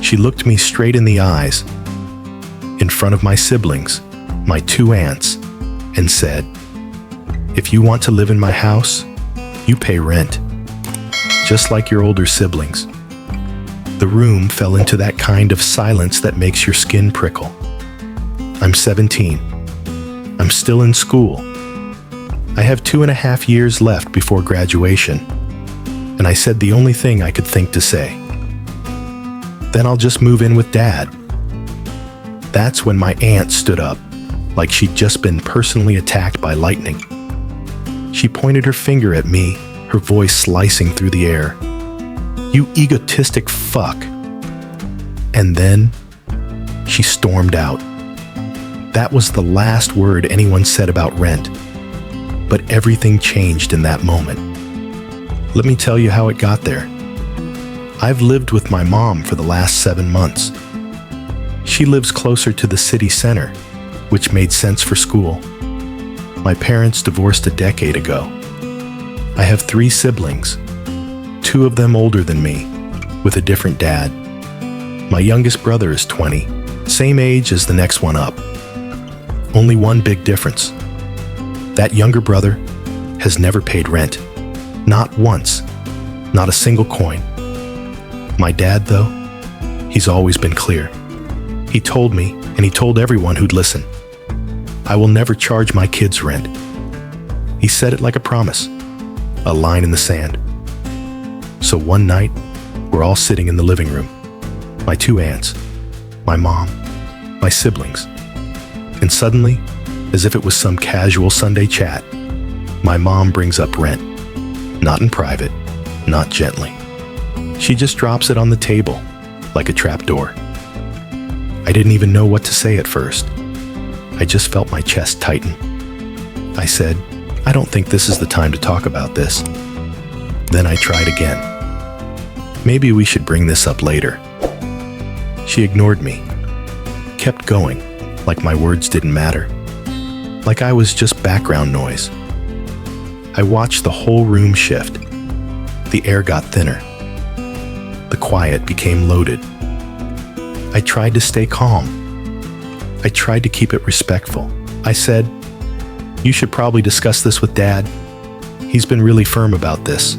She looked me straight in the eyes, in front of my siblings, my 2 aunts, and said, "If you want to live in my house, you pay rent, just like your older siblings." The room fell into that kind of silence that makes your skin prickle. I'm 17. I'm still in school. I have 2.5 years left before graduation, and I said the only thing I could think to say. Then I'll just move in with Dad. That's when my aunt stood up, like she'd just been personally attacked by lightning. She pointed her finger at me, her voice slicing through the air. "You egotistic fuck." And then she stormed out. That was the last word anyone said about rent, but everything changed in that moment. Let me tell you how it got there. I've lived with my mom for the last 7 months. She lives closer to the city center, which made sense for school. My parents divorced a decade ago. I have 3 siblings, 2 of them older than me, with a different dad. My youngest brother is 20, same age as the next one up. Only one big difference. That younger brother has never paid rent. Not once. Not a single coin. My dad, though, he's always been clear. He told me, and he told everyone who'd listen, "I will never charge my kids rent." He said it like a promise, a line in the sand. So one night, we're all sitting in the living room. My 2 aunts, my mom, my siblings. And suddenly, as if it was some casual Sunday chat, my mom brings up rent. Not in private, not gently. She just drops it on the table, like a trapdoor. I didn't even know what to say at first. I just felt my chest tighten. I said, "I don't think this is the time to talk about this." Then I tried again. "Maybe we should bring this up later." She ignored me, kept going, like my words didn't matter, like I was just background noise. I watched the whole room shift. The air got thinner. The quiet became loaded. I tried to stay calm. I tried to keep it respectful. I said, "You should probably discuss this with Dad. He's been really firm about this."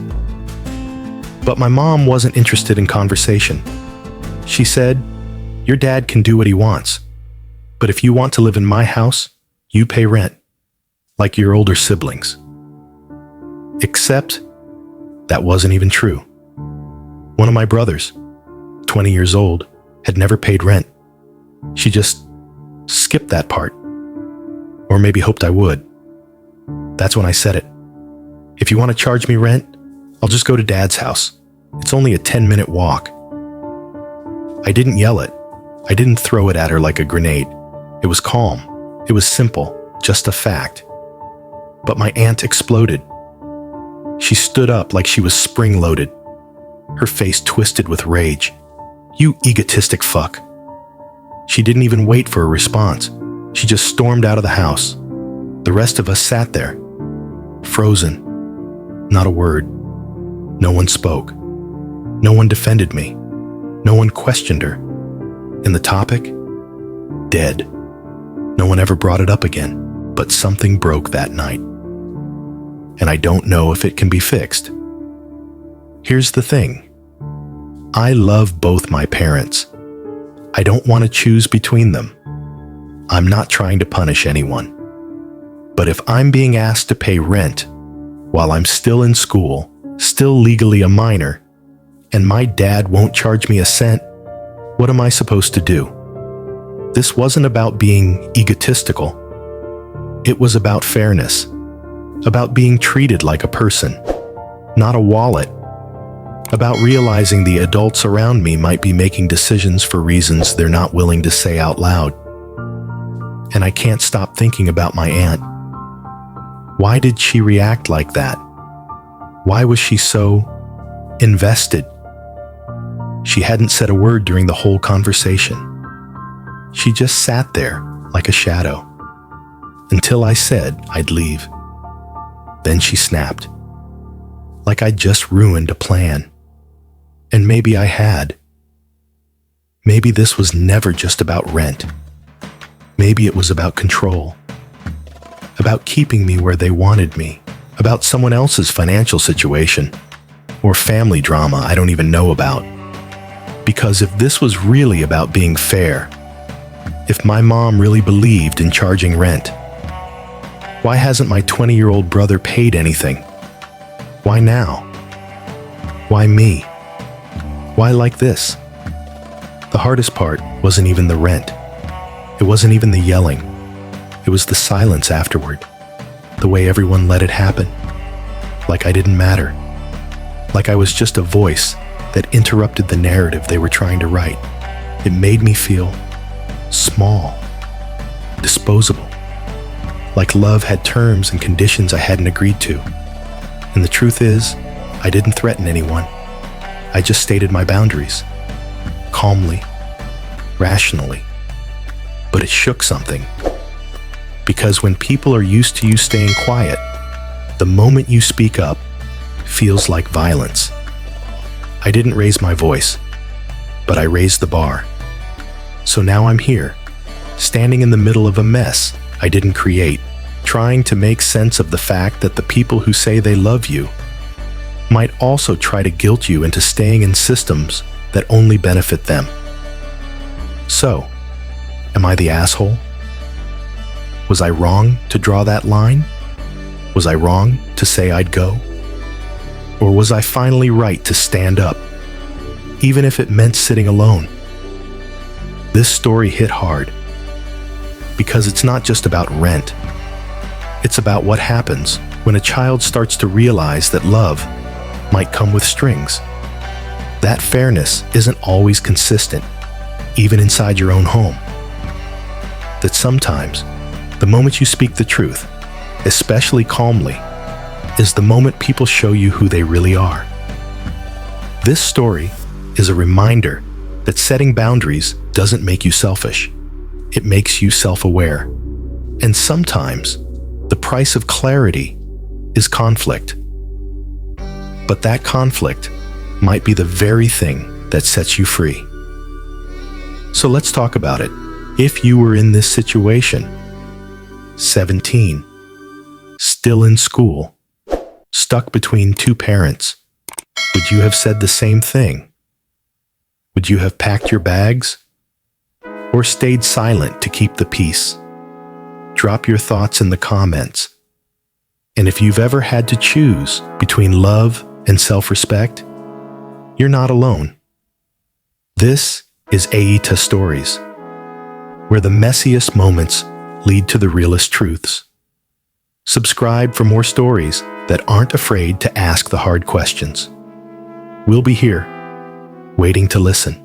But my mom wasn't interested in conversation. She said, "Your dad can do what he wants. But if you want to live in my house, you pay rent, like your older siblings." Except that wasn't even true. One of my brothers, 20 years old, had never paid rent. She just skipped that part. Or maybe hoped I would. That's when I said it. "If you want to charge me rent, I'll just go to Dad's house. It's only a 10-minute walk." I didn't yell it. I didn't throw it at her like a grenade. It was calm. It was simple, just a fact. But my aunt exploded. She stood up like she was spring-loaded, her face twisted with rage. "You egotistic fuck." She didn't even wait for a response. She just stormed out of the house. The rest of us sat there, frozen. Not a word. No one spoke. No one defended me. No one questioned her. And the topic? Dead. No one ever brought it up again. But something broke that night. And I don't know if it can be fixed. Here's the thing. I love both my parents. I don't want to choose between them. I'm not trying to punish anyone. But if I'm being asked to pay rent while I'm still in school, still legally a minor, and my dad won't charge me a cent, what am I supposed to do? This wasn't about being egotistical. It was about fairness, about being treated like a person, not a wallet, about realizing the adults around me might be making decisions for reasons they're not willing to say out loud. And I can't stop thinking about my aunt. Why did she react like that? Why was she so invested? She hadn't said a word during the whole conversation. She just sat there like a shadow until I said I'd leave. Then she snapped, like I'd just ruined a plan. And maybe I had. Maybe this was never just about rent. Maybe it was about control, about keeping me where they wanted me, about someone else's financial situation, or family drama I don't even know about. Because if this was really about being fair, if my mom really believed in charging rent, why hasn't my 20-year-old brother paid anything? Why now? Why me? Why like this? The hardest part wasn't even the rent. It wasn't even the yelling. It was the silence afterward. The way everyone let it happen. Like I didn't matter. Like I was just a voice that interrupted the narrative they were trying to write. It made me feel small, disposable. Like love had terms and conditions I hadn't agreed to. And the truth is, I didn't threaten anyone. I just stated my boundaries. Calmly, rationally. But it shook something. Because when people are used to you staying quiet, the moment you speak up feels like violence. I didn't raise my voice, but I raised the bar. So now I'm here, standing in the middle of a mess I didn't create, trying to make sense of the fact that the people who say they love you might also try to guilt you into staying in systems that only benefit them. So, am I the asshole? Was I wrong to draw that line? Was I wrong to say I'd go? Or was I finally right to stand up, even if it meant sitting alone? This story hit hard, because it's not just about rent. It's about what happens when a child starts to realize that love might come with strings. That fairness isn't always consistent, even inside your own home. That sometimes, the moment you speak the truth, especially calmly, is the moment people show you who they really are. This story is a reminder that setting boundaries doesn't make you selfish. It makes you self-aware. And sometimes, the price of clarity is conflict. But that conflict might be the very thing that sets you free. So let's talk about it. If you were in this situation, 17, still in school, stuck between two parents, would you have said the same thing? Would you have packed your bags? Or stayed silent to keep the peace? Drop your thoughts in the comments. And if you've ever had to choose between love and self-respect, you're not alone. This is AITA Stories, where the messiest moments lead to the realest truths. Subscribe for more stories that aren't afraid to ask the hard questions. We'll be here, waiting to listen.